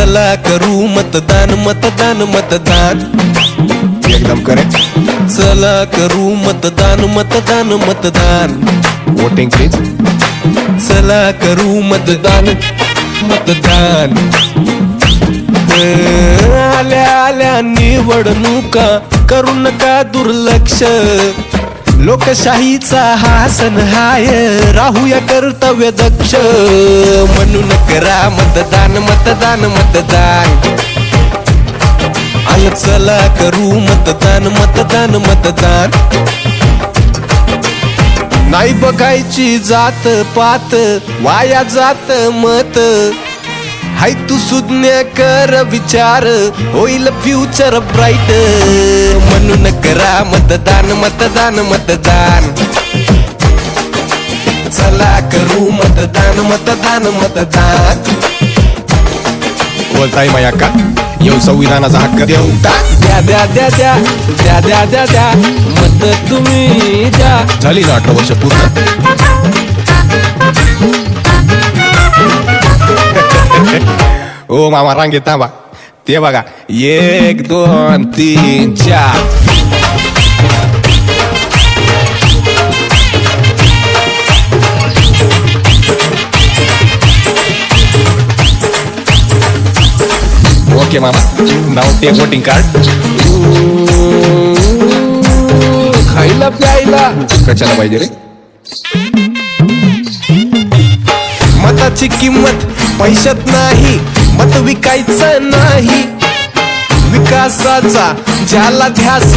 चला करू मतदान मतदान मतदान, एकदम करेक्ट. चला करू मतदान मतदान मतदान, वोटिंग प्लीज. चला करू मतदान मतदान. आल्या आल्या निवडणुका करू नका दुर्लक्ष, लोकशाहीचा हा सण हाय, राहूया कर्तव्य दक्ष. म्हणून करा मतदान मतदान मतदान, आलं चला करू मतदान मतदान मतदान. नाही बघायची जात पात, वाया जात मत, हाय तू सुज्ञ कर विचार, होईल फ्युचर ब्राईट. म्हणून करा मतदान मतदान मतदान, चला करू मतदान मतदान मतदान. बोलताय माया का येऊ संविधानाचा हक्क देऊ. द्या द्या द्या द्या द्या द्या द्या द्या मत तुम्ही द्या. झाली ना 18 वर्ष पूर्ण. ओ मामा रांगेत थांबा. ते बघा 1 2 3 4. ओके मामा, नाव टेक वोटिंग कार्ड. खायला प्यायला कशाला पाहिजे रे. मताची किंमत पैशात नाही, मत विकायचं नाही, विकासाचा ज्याला ध्यास